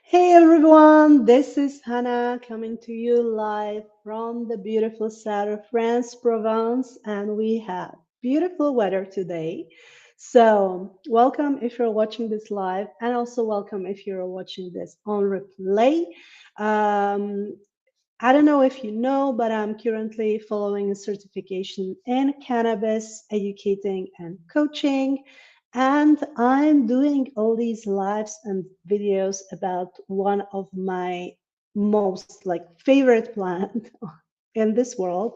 Hey everyone, this is Hannah coming to you live from the beautiful south of France, Provence, and we have beautiful weather today. So, welcome if you're watching this live, and also welcome if you're watching this on replay. Um, I don't know if you know, but I'm currently following a certification in cannabis, educating and coaching. And I'm doing all these lives and videos about one of my most favorite plant in this world,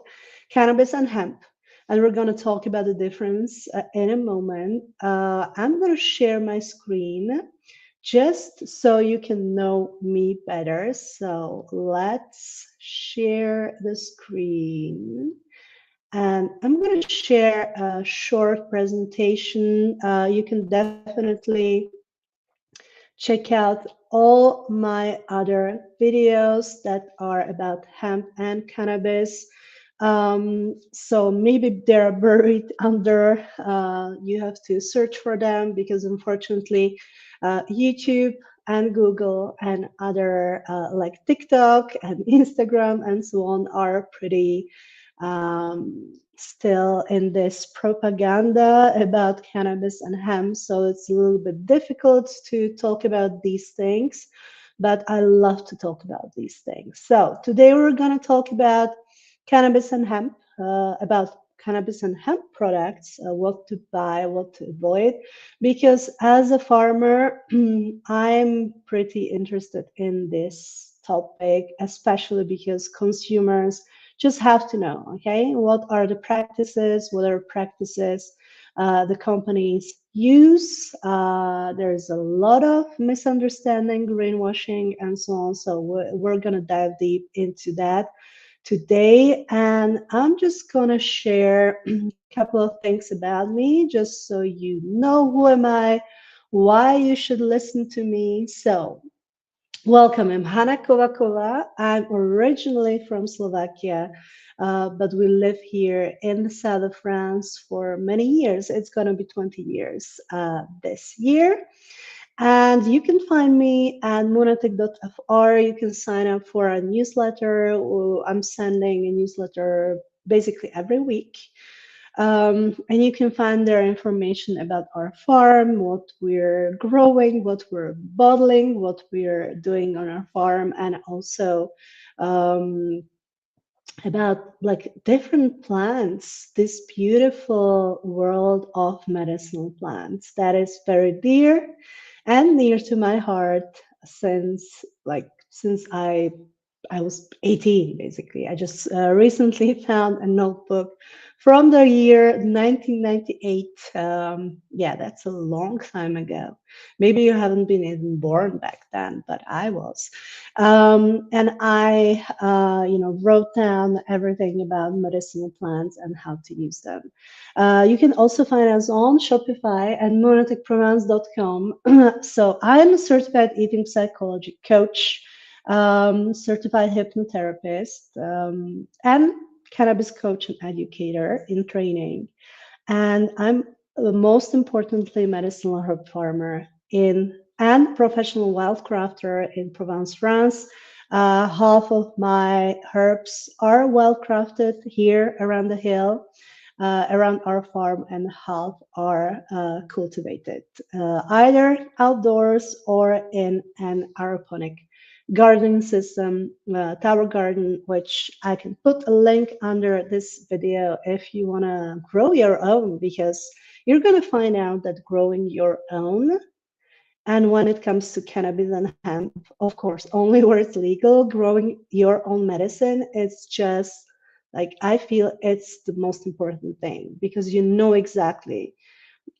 cannabis and hemp. And we're going to talk about the difference in a moment. I'm going to share my screen just so you can know me better. So let's share the screen. And I'm going to share a short presentation. You can definitely check out all my other videos that are about hemp and cannabis. So maybe they're buried under, you have to search for them because unfortunately, YouTube and Google and other like TikTok and Instagram and so on are pretty still in this propaganda about cannabis and hemp. So it's a little bit difficult to talk about these things, but I love to talk about these things. So today we're going to talk about cannabis and hemp, about cannabis and hemp products, what to buy, what to avoid. Because as a farmer, I'm pretty interested in this topic, especially because consumers just have to know, okay, what are the practices, what are practices the companies use. There's a lot of misunderstanding, greenwashing, and so on. So we're going to dive deep into that today. And I'm just going to share a couple of things about me, just so you know who am I, why you should listen to me. So welcome, I'm Hanna Kovaková. I'm originally from Slovakia, but we live here in the south of France for many years. It's going to be 20 years this year. And you can find me at monatic.fr. You can sign up for a newsletter. I'm sending a newsletter basically every week. And you can find there information about our farm, what we're growing, what we're bottling, what we're doing on our farm, and also um, about like different plants, this beautiful world of medicinal plants that is very dear and near to my heart since I was 18, basically. I just recently found a notebook from the year 1998. Yeah, that's a long time ago. Maybe you haven't been even born back then, but I was. And I, wrote down everything about medicinal plants and how to use them. You can also find us on Shopify and monaticprovence.com. So I'm a certified eating psychology coach, certified hypnotherapist, and cannabis coach and educator in training. And I'm most importantly medicinal herb farmer in and professional wildcrafter in Provence, France. Half of my herbs are wildcrafted here around the hill, around our farm, and half are cultivated either outdoors or in an aeroponic gardening system, tower garden, which I can put a link under this video if you want to grow your own, because you're going to find out that growing your own, and when it comes to cannabis and hemp, of course, only where it's legal, growing your own medicine, it's just like, I feel it's the most important thing because you know exactly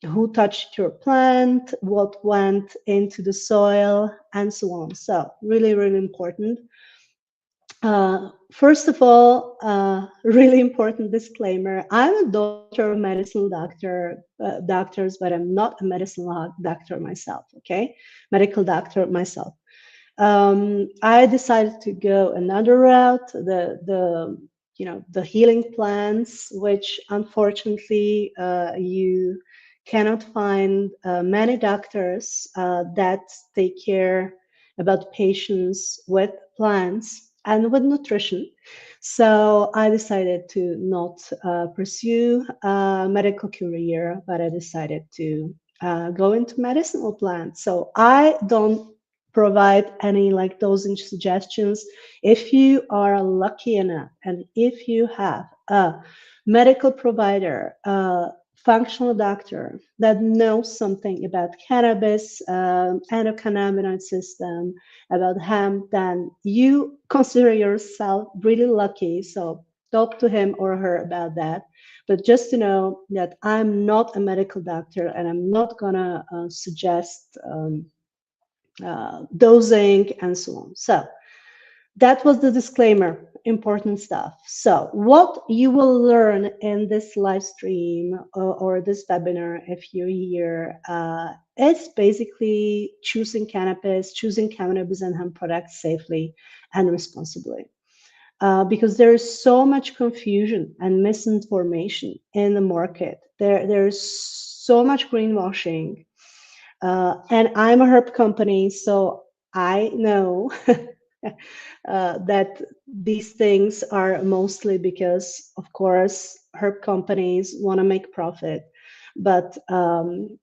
who touched your plant, what went into the soil, and so on. So really, really important. First of all, really important disclaimer. I'm a daughter of medicinal doctors, but I'm not a medicinal doctor myself, okay? Medical doctor myself. I decided to go another route, the healing plants, which unfortunately you cannot find many doctors that take care about patients with plants and with nutrition. So I decided to not pursue a medical career, but I decided to go into medicinal plants. So I don't provide any like dosage suggestions. If you are lucky enough and if you have a medical provider, functional doctor that knows something about cannabis, endocannabinoid system, about hemp, then you consider yourself really lucky. So talk to him or her about that. But just to know that I'm not a medical doctor and I'm not gonna suggest dosing and so on. So that was the disclaimer, important stuff. So what you will learn in this live stream or this webinar, if you're here, is basically choosing cannabis and hemp products safely and responsibly. Because there is so much confusion and misinformation in the market. There's so much greenwashing. And I'm a herb company, so I know that these things are mostly because, of course, herb companies want to make profit. But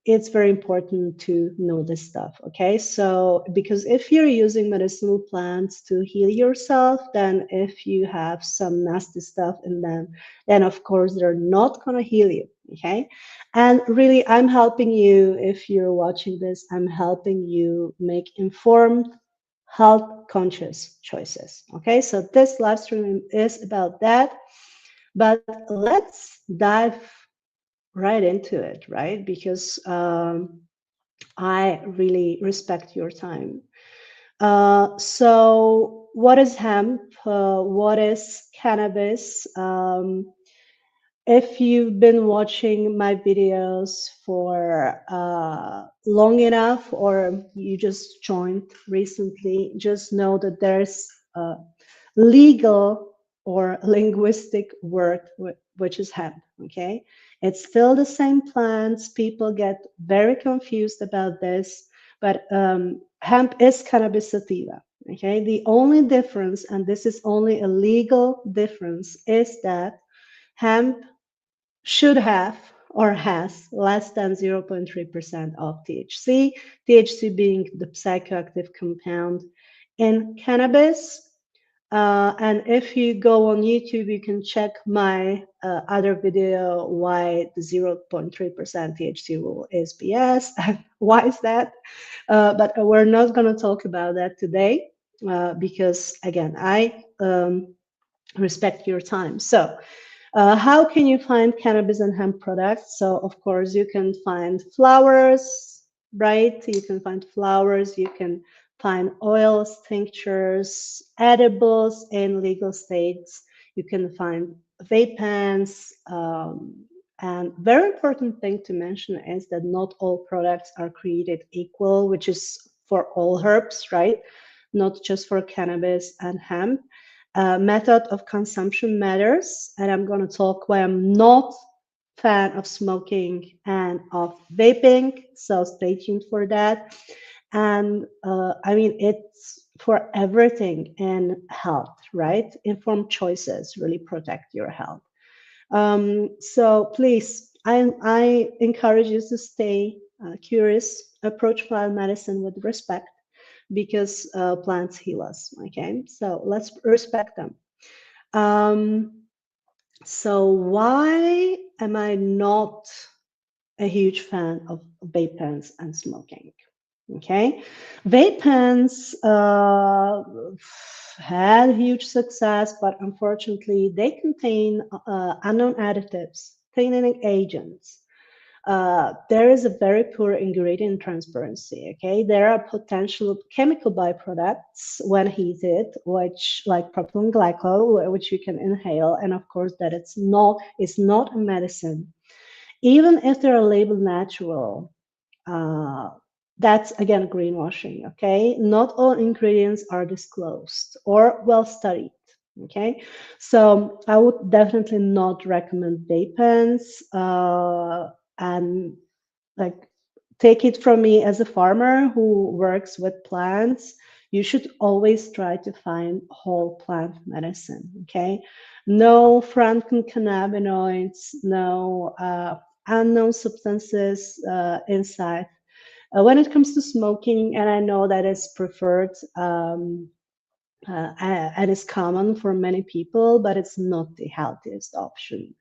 it's very important to know this stuff, okay? So, because if you're using medicinal plants to heal yourself, then if you have some nasty stuff in them, then of course they're not going to heal you, okay? And really, I'm helping you, if you're watching this, I'm helping you make informed, health conscious choices. Okay, so this live stream is about that, but let's dive right into it, right? Because I really respect your time. So, what is hemp? What is cannabis? If you've been watching my videos for long enough, or you just joined recently, just know that there's a legal or linguistic word which is hemp. Okay, it's still the same plants. People get very confused about this, but hemp is cannabis sativa. Okay, the only difference, and this is only a legal difference, is that hemp should have or has less than 0.3% of THC, THC being the psychoactive compound in cannabis. And if you go on YouTube, you can check my other video why the 0.3% THC rule is BS. Why is that? But we're not going to talk about that today because, again, I respect your time. So, how can you find cannabis and hemp products? So, of course, you can find flowers, right? You can find flowers, you can find oils, tinctures, edibles in legal states. You can find vape pens. And very important thing to mention is that not all products are created equal, which is for all herbs, right? Not just for cannabis and hemp. Method of consumption matters, and I'm going to talk why I'm not fan of smoking and of vaping. So stay tuned for that. And I mean, it's for everything in health, right? Informed choices really protect your health. So please, I encourage you to stay curious, approach plant medicine with respect because plants heal us. Okay, so let's respect them. Um, so why am I not a huge fan of vape pens and smoking? Okay, vape pens had huge success, but unfortunately, they contain unknown additives, cleaning agents. There is a very poor ingredient transparency. Okay, there are potential chemical byproducts when heated, which like propylene glycol, which you can inhale, and of course that it's not a medicine, even if they're labeled natural. Uh, that's again greenwashing. Okay, not all ingredients are disclosed or well studied. Okay, so I would definitely not recommend vape pens. And like take it from me as a farmer who works with plants. you should always try to find whole plant medicine. Okay, no Franken cannabinoids, no unknown substances inside. When it comes to smoking, and I know that is preferred. And is common for many people, but it's not the healthiest option.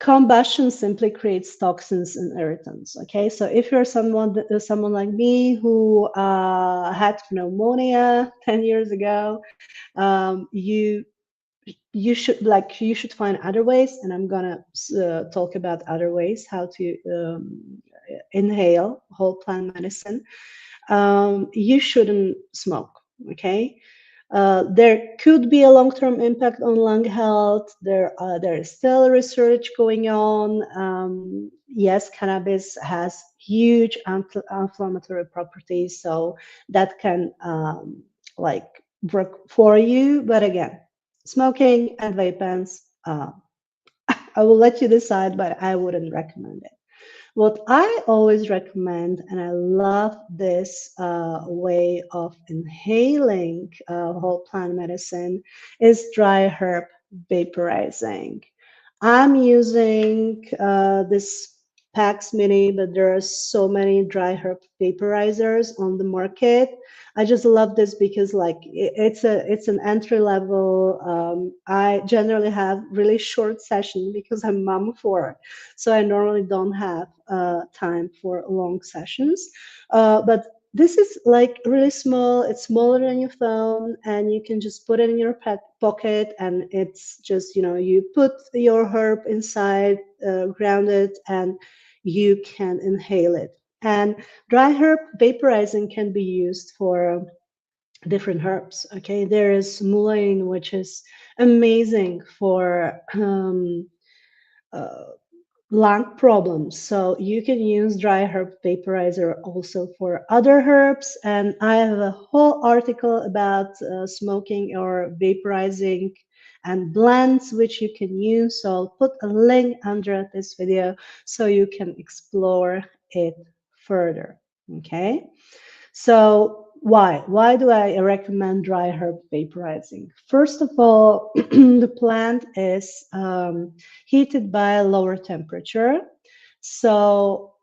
Combustion simply creates toxins and irritants. Okay, so if you're someone like me who had pneumonia 10 years ago, you you should find other ways, and I'm gonna talk about other ways how to inhale whole plant medicine. You shouldn't smoke. Okay, there could be a long-term impact on lung health. There is still research going on. Yes, cannabis has huge inflammatory properties, so that can like work for you. But again, smoking and vape pens, I will let you decide, but I wouldn't recommend it. What I always recommend, and I love this way of inhaling whole plant medicine, is dry herb vaporizing. I'm using this Pax Mini, but there are so many dry herb vaporizers on the market. I just love this because like it's an entry level. I generally have really short session because I'm mom of four, so I normally don't have time for long sessions. But this is like really small. It's smaller than your phone, and you can just put it in your pocket, and it's just, you put your herb inside, ground it, and you can inhale it. And dry herb vaporizing can be used for different herbs. Okay, there is mullein, which is amazing for uh, lung problems. So you can use dry herb vaporizer also for other herbs. And I have a whole article about smoking or vaporizing and blends which you can use. So I'll put a link under this video so you can explore it further. Okay. So why? Why do I recommend dry herb vaporizing? First of all, the plant is heated by a lower temperature, so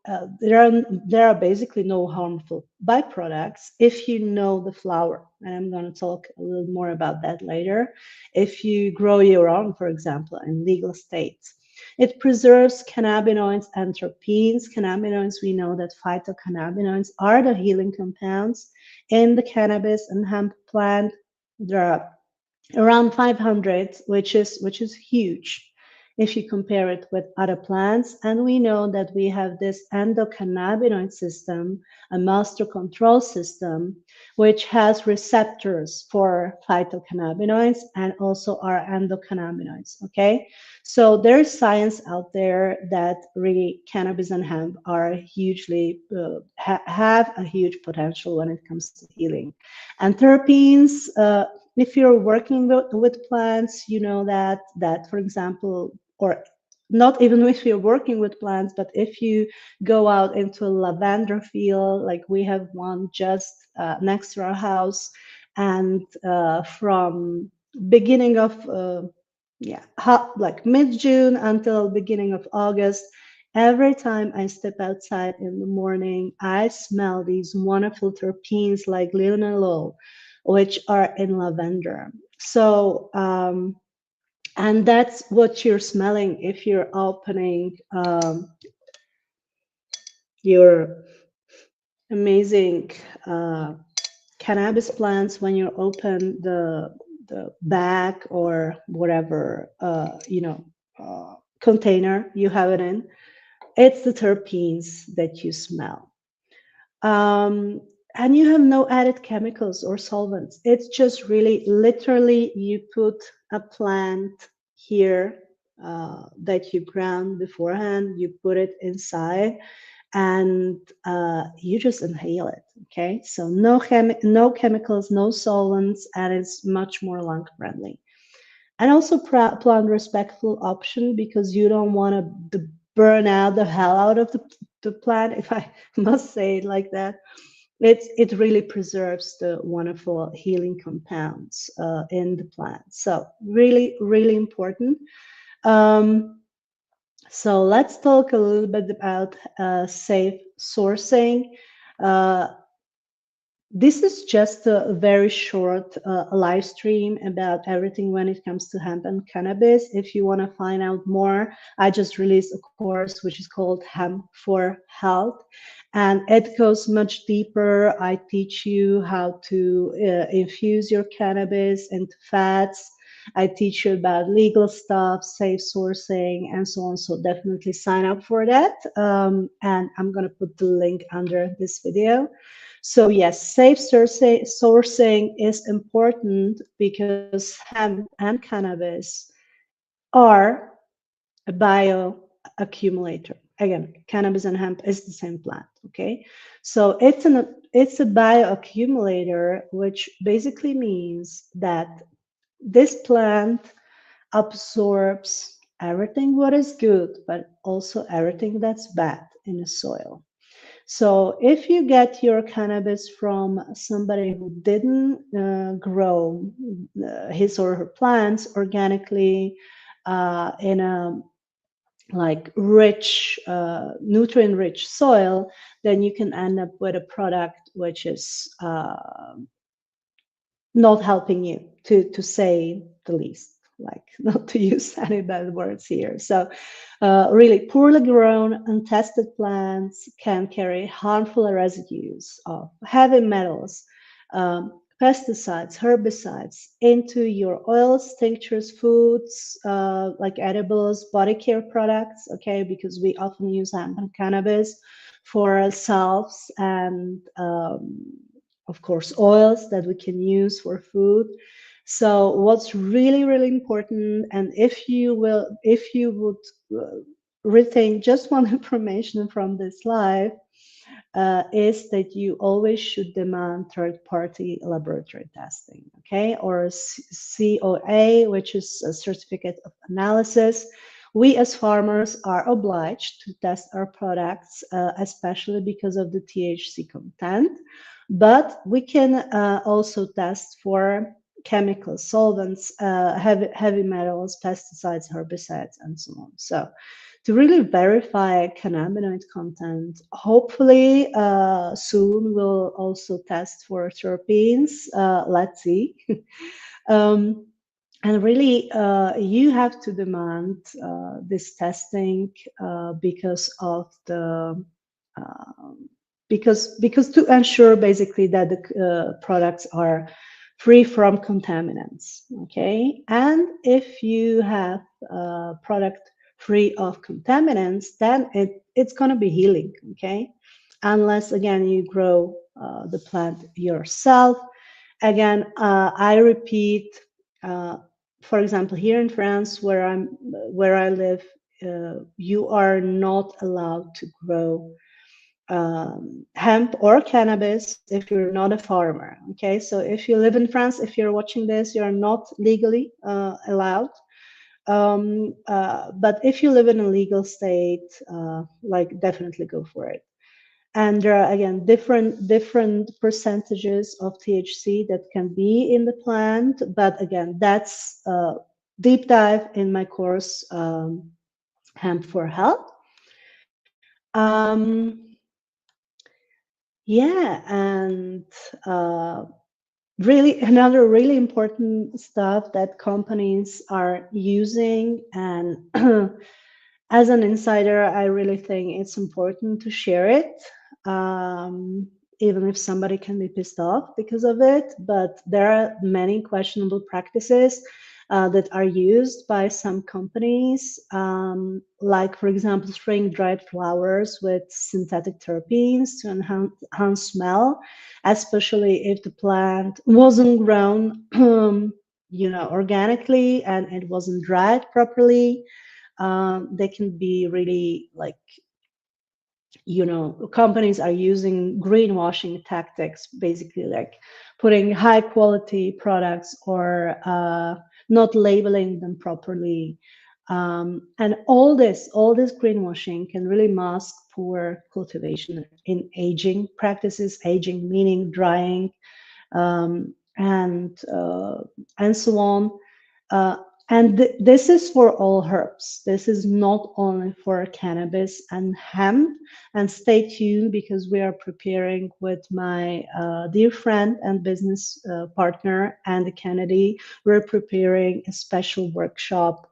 there are basically no harmful byproducts if you know the flower. And I'm going to talk a little more about that later. If you grow your own, for example, in legal states. It preserves cannabinoids and terpenes. Cannabinoids, we know that phytocannabinoids are the healing compounds in the cannabis and hemp plant. There are around 500, which is huge if you compare it with other plants. And we know that we have this endocannabinoid system, a master control system, which has receptors for phytocannabinoids and also our endocannabinoids. Okay, so there's science out there that really cannabis and hemp are hugely have a huge potential when it comes to healing. And terpenes, if you're working with plants, you know that, for example, or not even if you're working with plants, but if you go out into a lavender field, like we have one just next to our house, and from beginning of like mid-June until beginning of August, every time I step outside in the morning, I smell these wonderful terpenes like linalool, which are in lavender. So, and that's what you're smelling if you're opening your amazing cannabis plants. When you open the bag or whatever container you have it in, it's the terpenes that you smell. um, and you have no added chemicals or solvents. It's just really literally you put a plant here that you ground beforehand, you put it inside, and you just inhale it. Okay, so no chemicals, no solvents, and it's much more lung friendly. And also plant respectful option, because you don't want to burn out the hell out of the plant, if I must say it like that. it really preserves the wonderful healing compounds in the plant. So really, really important. Um, so let's talk a little bit about safe sourcing. Uh, this is just a very short live stream about everything when it comes to hemp and cannabis. If you want to find out more, I just released a course which is called Hemp for Health, and it goes much deeper. I teach you how to infuse your cannabis into fats. I teach you about legal stuff, safe sourcing, and so on. So definitely sign up for that. And I'm going to put the link under this video. So yes, safe sourcing is important because hemp and cannabis are a bioaccumulator. Again, cannabis and hemp is the same plant. Okay, so it's a bioaccumulator, which basically means that this plant absorbs everything what is good, but also everything that's bad in the soil. So if you get your cannabis from somebody who didn't grow his or her plants organically in a like rich, nutrient rich soil, then you can end up with a product which is not helping you, to say the least, like not to use any bad words here. So really poorly grown untested plants can carry harmful residues of heavy metals, pesticides, herbicides into your oils, tinctures, foods, like edibles, body care products, okay, because we often use hemp and cannabis for salves and of course, oils that we can use for food. So what's really, really important, and if you would retain just one information from this live, is that you always should demand third-party laboratory testing, okay, or COA, which is a certificate of analysis. We as farmers are obliged to test our products, especially because of the THC content, but we can also test for chemicals, solvents, heavy metals, pesticides, herbicides, and so on. So to really verify cannabinoid content, hopefully soon we'll also test for terpenes. Let's see. um, and really, you have to demand this testing because of the because to ensure basically that the products are free from contaminants. Okay, and if you have a product free of contaminants, then it's going to be healing. Okay, unless again you grow the plant yourself. Again, I repeat. Uh, for example, here in France, where I live, you are not allowed to grow hemp or cannabis if you're not a farmer. Okay, so if you live in France, if you're watching this, you're not legally allowed. But if you live in a legal state, like definitely go for it. And there are again different percentages of THC that can be in the plant. But again, that's a deep dive in my course, Hemp for Health. Yeah, and really another really important stuff that companies are using, and as an insider, I really think it's important to share it, um, even if somebody can be pissed off because of it. But there are many questionable practices that are used by some companies, like, for example, spraying dried flowers with synthetic terpenes to enhance smell, especially if the plant wasn't grown, organically, and it wasn't dried properly. They can be really like, companies are using greenwashing tactics, basically like putting high quality products or not labeling them properly. And all this greenwashing can really mask poor cultivation in aging practices, aging meaning drying, um, and uh, and so on. Uh, and this is for all herbs. This is not only for cannabis and hemp. And stay tuned because we are preparing with my dear friend and business partner, Andy Kennedy. We're preparing a special workshop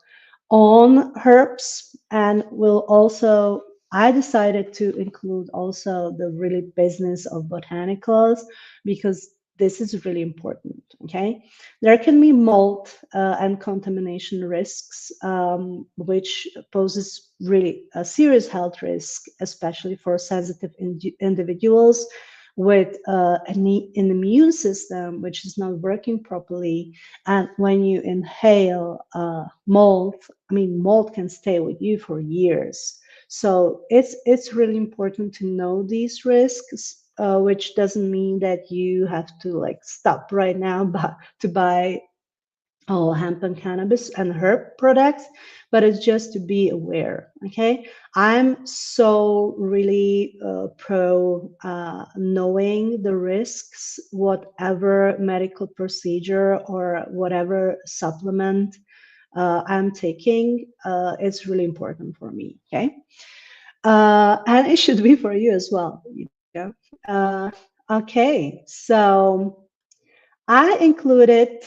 on herbs, and we'll also I decided to include also the really business of botanicals because this is really important. Okay, there can be mold and contamination risks, which poses really a serious health risk, especially for sensitive individuals with an immune system which is not working properly. And when you inhale mold, I mean, mold can stay with you for years. So it's really important to know these risks, which doesn't mean that you have to like stop right now but to buy all hemp and cannabis and herb products, but it's just to be aware. Okay, I'm so really pro knowing the risks, whatever medical procedure or whatever supplement I'm taking. It's really important for me. Okay, and it should be for you as well. You know. Okay, so I included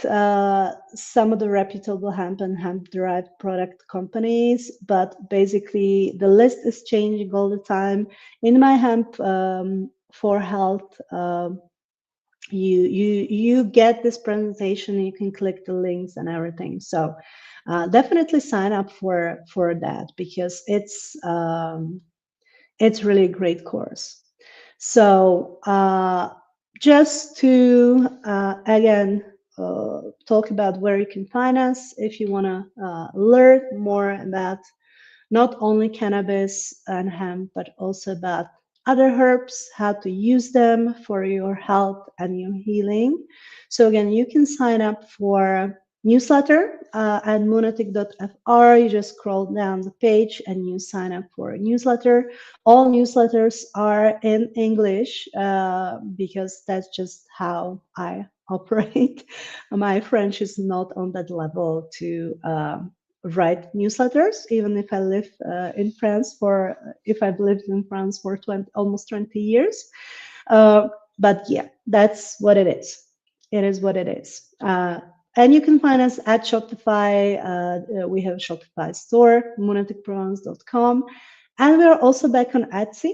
some of the reputable hemp and hemp derived product companies, but basically the list is changing all the time. In my hemp for health, you get this presentation. You can click the links and everything. So definitely sign up for that because it's really a great course. So just to again talk about where you can find us if you want to learn more about not only cannabis and hemp, but also about other herbs, how to use them for your health and your healing. So again, you can sign up for newsletter at lunatic.fr. You just scroll down the page and you sign up for a newsletter. All newsletters are in English because that's just how I operate. My French is not on that level to write newsletters, even if I live in France for if I've lived in France for 20, almost 20 years. But yeah, that's what it is. It is what it is. And you can find us at Shopify. We have a Shopify store, moneticprovence.com. And we're also back on Etsy,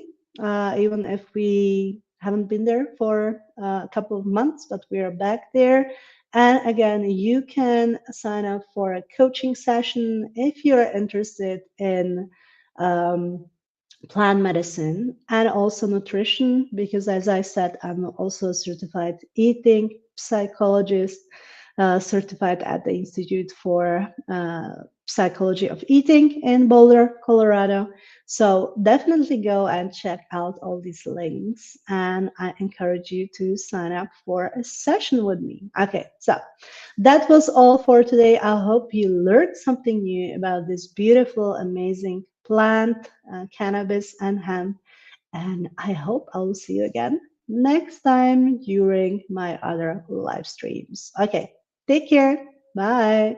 even if we haven't been there for a couple of months, but we are back there. And again, you can sign up for a coaching session if you're interested in plant medicine and also nutrition, because as I said, I'm also a certified eating psychologist, certified at the Institute for Psychology of Eating in Boulder, Colorado. So definitely go and check out all these links, and I encourage you to sign up for a session with me. Okay, so that was all for today. I hope you learned something new about this beautiful, amazing plant, cannabis, and hemp. And I hope I will see you again next time during my other live streams. Okay, take care. Bye.